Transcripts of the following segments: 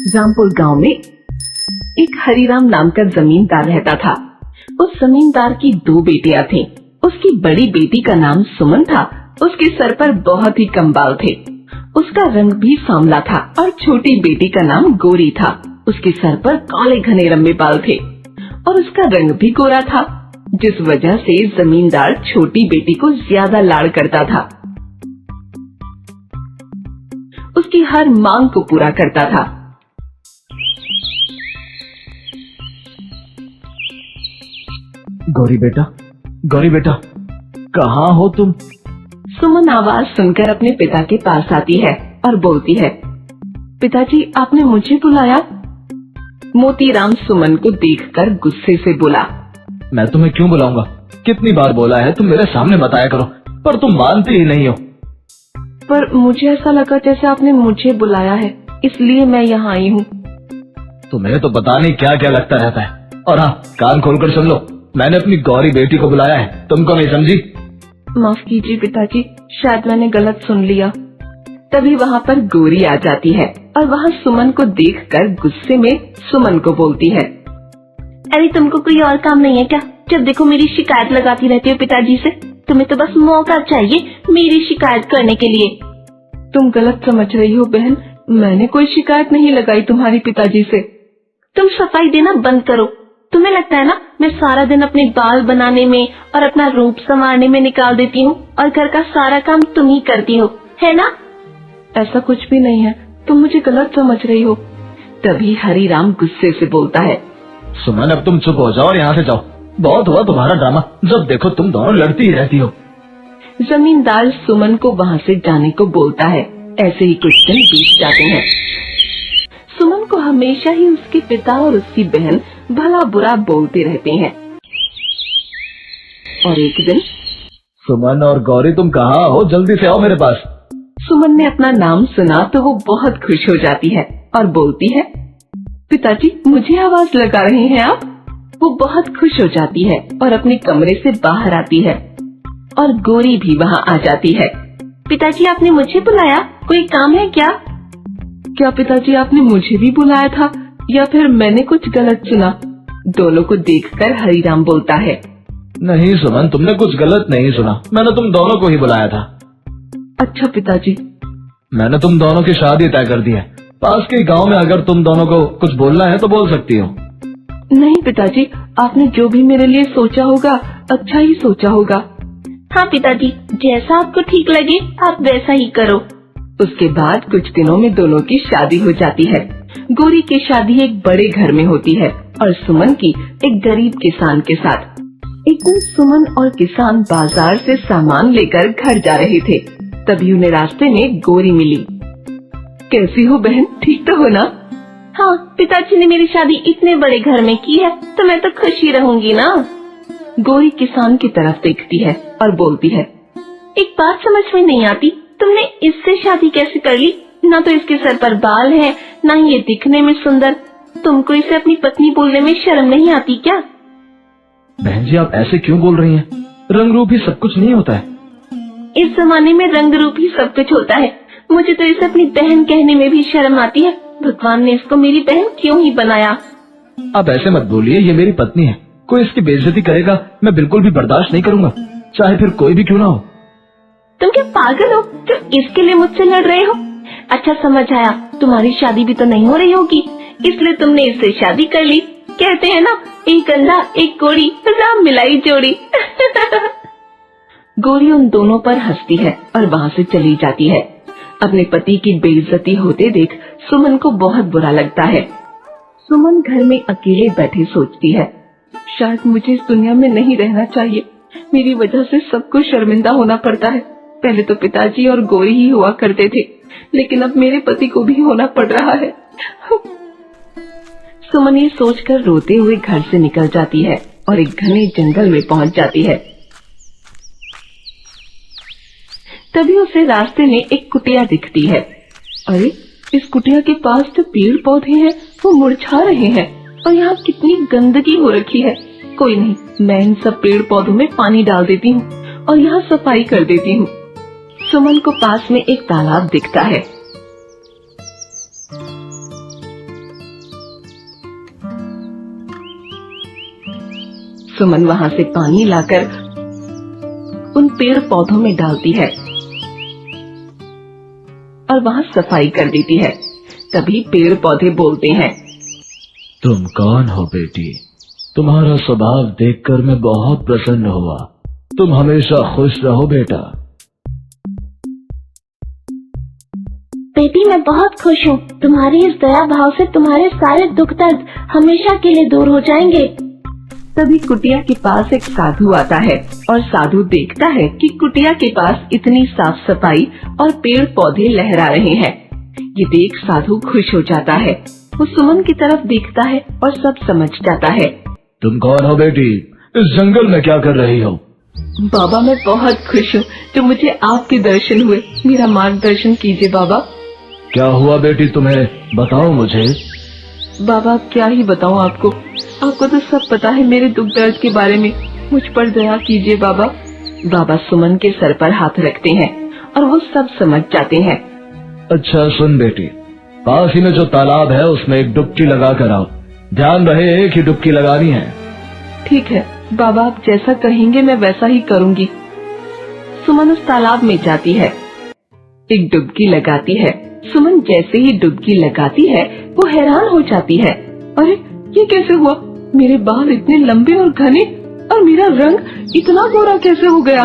रामपुर गांव में एक हरिराम नाम का जमींदार रहता था। उस जमींदार की 2 बेटियां थीं। उसकी बड़ी बेटी का नाम सुमन था। उसके सर पर बहुत ही कम बाल थे। उसका रंग भी सांवला था और छोटी बेटी का नाम गोरी था। उसके सर पर काले घने लंबे बाल थे और उसका रंग भी गोरा था, जिस वजह से जमींदार छोटी बेटी को ज्यादा लाड़ करता था। उसकी हर मांग को पूरा करता था। गौरी बेटा, कहाँ हो तुम? सुमन आवाज सुनकर अपने पिता के पास आती है और बोलती है, पिताजी आपने मुझे बुलाया? मोतीराम सुमन को देखकर गुस्से से बोला, मैं तुम्हें क्यों बुलाऊंगा? कितनी बार बोला है तुम मेरे सामने बताया करो, पर तुम मानती ही नहीं हो। पर मुझे ऐसा लगा जैसे आपने मुझे बुलाया है, इसलिए मैं यहाँ आई हूँ। तुम्हें तो पता नहीं क्या क्या लगता रहता है। और हाँ, कान खोलकर सुन लो, मैंने अपनी गौरी बेटी को बुलाया है, तुमको नहीं समझी? माफ कीजिए पिताजी, शायद मैंने गलत सुन लिया। तभी वहाँ पर गोरी आ जाती है और वहाँ सुमन को देखकर गुस्से में सुमन को बोलती है, अरे तुमको कोई और काम नहीं है क्या? जब देखो मेरी शिकायत लगाती रहती हो पिताजी से। तुम्हें तो बस मौका चाहिए मेरी शिकायत करने के लिए। तुम गलत समझ रही हो बहन, मैंने कोई शिकायत नहीं लगाई तुम्हारी पिताजी से। तुम सफाई देना बंद करो। तुम्हें लगता है ना मैं सारा दिन अपने बाल बनाने में और अपना रूप संवारने में निकाल देती हूँ और घर का सारा काम तुम ही करती हो, है ना? ऐसा कुछ भी नहीं है, तुम मुझे गलत समझ रही हो। तभी हरिराम गुस्से से बोलता है, सुमन अब तुम चुप हो जाओ और यहाँ से जाओ। बहुत हुआ तुम्हारा ड्रामा, जब देखो तुम दोनों लड़ती ही रहती हो। जमींदार सुमन को वहाँ से जाने को बोलता है। ऐसे ही कुछ दिन बीत जाते हैं। सुमन को हमेशा ही उसके पिता और उसकी बहन भला बुरा बोलते रहते हैं। और एक दिन, सुमन और गौरी तुम कहाँ हो? जल्दी से आओ मेरे पास। सुमन ने अपना नाम सुना तो वो बहुत खुश हो जाती है और बोलती है, पिताजी मुझे आवाज लगा रहे हैं आप? वो बहुत खुश हो जाती है और अपने कमरे से बाहर आती है और गोरी भी वहाँ आ जाती है। पिताजी आपने मुझे बुलाया, कोई काम है क्या? क्या पिताजी आपने मुझे भी बुलाया था या फिर मैंने कुछ गलत सुना? दोनों को देखकर हरिराम बोलता है, नहीं सुमन, तुमने कुछ गलत नहीं सुना, मैंने तुम दोनों को ही बुलाया था। अच्छा पिताजी। मैंने तुम दोनों की शादी तय कर दी है। पास के गांव में अगर तुम दोनों को कुछ बोलना है तो बोल सकती हो। नहीं पिताजी, आपने जो भी मेरे लिए सोचा होगा अच्छा ही सोचा होगा। हाँ पिताजी, जैसा आपको ठीक लगे आप वैसा ही करो। उसके बाद कुछ दिनों में दोनों की शादी हो जाती है। गोरी की शादी एक बड़े घर में होती है और सुमन की एक गरीब किसान के साथ। एक दिन सुमन और किसान बाजार से सामान लेकर घर जा रहे थे। तभी उन्हें रास्ते में गोरी मिली। कैसी हो बहन, ठीक तो हो ना? हाँ, पिताजी ने मेरी शादी इतने बड़े घर में की है तो मैं तो खुश ही रहूंगी ना। गोरी किसान की तरफ देखती है और बोलती है, एक बात समझ में नहीं आती, तुमने इससे शादी कैसे कर ली? ना तो इसके सर पर बाल है, ना ही ये दिखने में सुंदर। तुमको इसे अपनी पत्नी बोलने में शर्म नहीं आती क्या? बहन जी, आप ऐसे क्यों बोल रही हैं? रंग रूप ही सब कुछ नहीं होता है। इस जमाने में रंग रूप ही सब कुछ होता है। मुझे तो इसे अपनी बहन कहने में भी शर्म आती है। भगवान ने इसको मेरी बहन क्यों ही बनाया? आप ऐसे मत बोलिए, ये मेरी पत्नी है। कोई इसकी बेइज्जती करेगा मैं बिल्कुल भी बर्दाश्त नहीं करूंगा, चाहे फिर कोई भी क्यों ना हो। तुम क्या पागल हो जो इसके लिए मुझसे लड़ रहे हो? अच्छा समझ आया, तुम्हारी शादी भी तो नहीं हो रही होगी, इसलिए तुमने इससे शादी कर ली। कहते हैं ना, एक अंधा एक कोड़ी, राम मिलाई जोड़ी। गोरी उन दोनों पर हंसती है और वहाँ से चली जाती है। अपने पति की बेइज्जती होते देख सुमन को बहुत बुरा लगता है। सुमन घर में अकेले बैठे सोचती है, शायद मुझे इस दुनिया में नहीं रहना चाहिए। मेरी वजह से सबको शर्मिंदा होना पड़ता है। पहले तो पिताजी और गोरी ही हुआ करते थे, लेकिन अब मेरे पति को भी होना पड़ रहा है। सुमन ये सोचकर रोते हुए घर से निकल जाती है और एक घने जंगल में पहुंच जाती है। तभी उसे रास्ते में एक कुटिया दिखती है। अरे, इस कुटिया के पास जो पेड़ पौधे हैं वो मुरझा रहे हैं और यहाँ कितनी गंदगी हो रखी है। कोई नहीं, मैं इन सब पेड़ पौधों में पानी डाल देती हूँ और यहाँ सफाई कर देती हूँ। सुमन को पास में एक तालाब दिखता है। सुमन वहाँ से पानी लाकर उन पेड़ पौधों में डालती है और वहाँ सफाई कर देती है। तभी पेड़ पौधे बोलते हैं, तुम कौन हो बेटी? तुम्हारा स्वभाव देखकर मैं बहुत प्रसन्न हुआ। तुम हमेशा खुश रहो बेटा। बेटी मैं बहुत खुश हूँ। तुम्हारी इस दया भाव से तुम्हारे सारे दुख दर्द हमेशा के लिए दूर हो जाएंगे। तभी कुटिया के पास एक साधु आता है और साधु देखता है कि कुटिया के पास इतनी साफ सफाई और पेड़ पौधे लहरा रहे हैं। ये देख साधु खुश हो जाता है। वो सुमन की तरफ देखता है और सब समझ जाता है। तुम कौन हो बेटी? इस जंगल में क्या कर रही हो? बाबा मैं बहुत खुश हूँ जो मुझे आपके दर्शन हुए। मेरा मार्गदर्शन कीजिए बाबा। क्या हुआ बेटी तुम्हें? बताओ मुझे। बाबा क्या ही बताऊँ आपको। आपको तो सब पता है मेरे दुख दर्द के बारे में। मुझ पर दया कीजिए बाबा। बाबा सुमन के सर पर हाथ रखते हैं और वो सब समझ जाते हैं। अच्छा सुन बेटी, पास ही में जो तालाब है उसमें एक डुबकी लगा कर आओ। ध्यान रहे एक ही डुबकी लगानी है। ठीक है बाबा, आप जैसा कहेंगे मैं वैसा ही करूँगी। सुमन उस तालाब में जाती है, एक डुबकी लगाती है। सुमन जैसे ही डुबकी लगाती है वो हैरान हो जाती है। अरे ये कैसे हुआ? मेरे बाल इतने लंबे और घने और मेरा रंग इतना गोरा कैसे हो गया?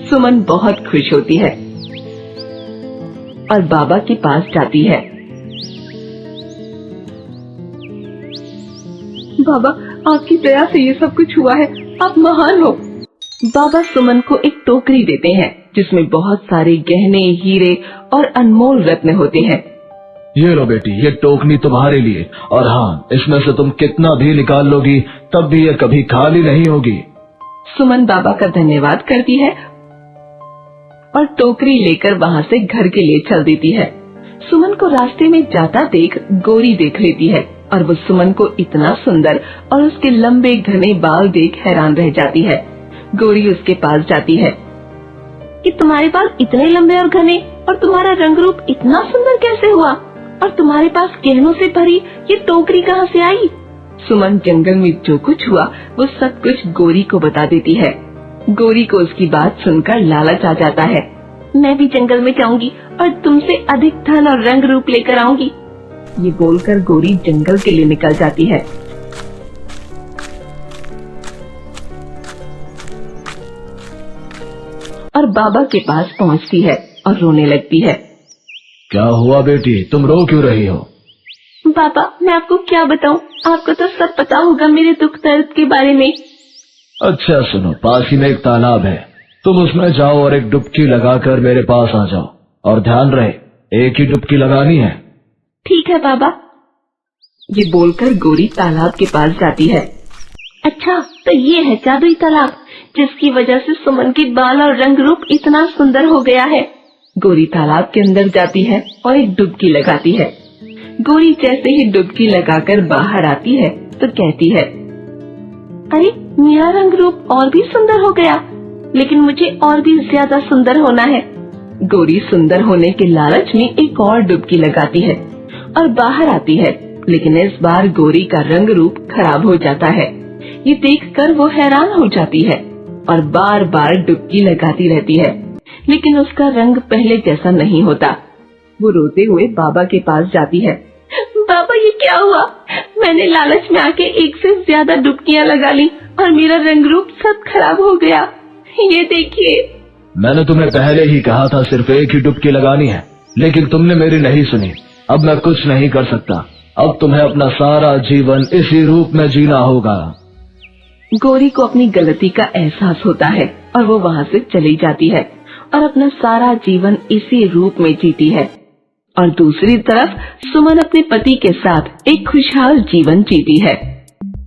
सुमन बहुत खुश होती है और बाबा के पास जाती है। बाबा आपकी दया से ये सब कुछ हुआ है, आप महान हो। बाबा सुमन को एक टोकरी देते हैं जिसमें बहुत सारे गहने, हीरे और अनमोल रत्न होते हैं। ये लो बेटी, ये टोकनी तुम्हारे लिए। और हाँ, इसमें से तुम कितना भी निकाल लोगी तब भी ये कभी खाली नहीं होगी। सुमन बाबा का धन्यवाद करती है और टोकरी लेकर वहाँ से घर के लिए चल देती है। सुमन को रास्ते में जाता देख गौरी देख लेती है और वो सुमन को इतना सुंदर और उसके लंबे घने बाल देख हैरान रह जाती है। गौरी उसके पास जाती है कि तुम्हारे बाल इतने लंबे और घने और तुम्हारा रंग रूप इतना सुंदर कैसे हुआ? और तुम्हारे पास गहनों से भरी ये टोकरी कहाँ से आई? सुमन जंगल में जो कुछ हुआ वो सब कुछ गौरी को बता देती है। गौरी को उसकी बात सुनकर लालच आ जाता है। मैं भी जंगल में जाऊंगी और तुमसे अधिक धन और रंग रूप लेकर आऊंगी। ये बोलकर गौरी जंगल के लिए निकल जाती है। और बाबा के पास पहुंचती है और रोने लगती है। क्या हुआ बेटी, तुम रो क्यों रही हो? बाबा मैं आपको क्या बताऊं, आपको तो सब पता होगा मेरे दुख दर्द के बारे में। अच्छा सुनो, पास ही में एक तालाब है, तुम उसमें जाओ और एक डुबकी लगाकर मेरे पास आ जाओ। और ध्यान रहे एक ही डुबकी लगानी है। ठीक है बाबा। ये बोलकर गौरी तालाब के पास जाती है। अच्छा तो ये है जादुई तालाब जिसकी वजह से सुमन के बाल और रंग रूप इतना सुंदर हो गया है। गौरी तालाब के अंदर जाती है और एक डुबकी लगाती है। गौरी जैसे ही डुबकी लगाकर बाहर आती है तो कहती है, अरे मेरा रंग रूप और भी सुंदर हो गया, लेकिन मुझे और भी ज्यादा सुंदर होना है। गौरी सुंदर होने के लालच में एक और डुबकी लगाती है और बाहर आती है, लेकिन इस बार गौरी का रंग रूप खराब हो जाता है। ये देखकर वो हैरान हो जाती है और बार बार डुबकी लगाती रहती है, लेकिन उसका रंग पहले जैसा नहीं होता। वो रोते हुए बाबा के पास जाती है। बाबा ये क्या हुआ? मैंने लालच में आके एक से ज्यादा डुबकियां लगा ली और मेरा रंग रूप सब खराब हो गया। ये देखिए। मैंने तुम्हें पहले ही कहा था सिर्फ एक ही डुबकी लगानी है, लेकिन तुमने मेरी नहीं सुनी। अब मैं कुछ नहीं कर सकता। अब तुम्हें अपना सारा जीवन इसी रूप में जीना होगा। गौरी को अपनी गलती का एहसास होता है और वो वहाँ से चली जाती है और अपना सारा जीवन इसी रूप में जीती है। और दूसरी तरफ सुमन अपने पति के साथ एक खुशहाल जीवन जीती है।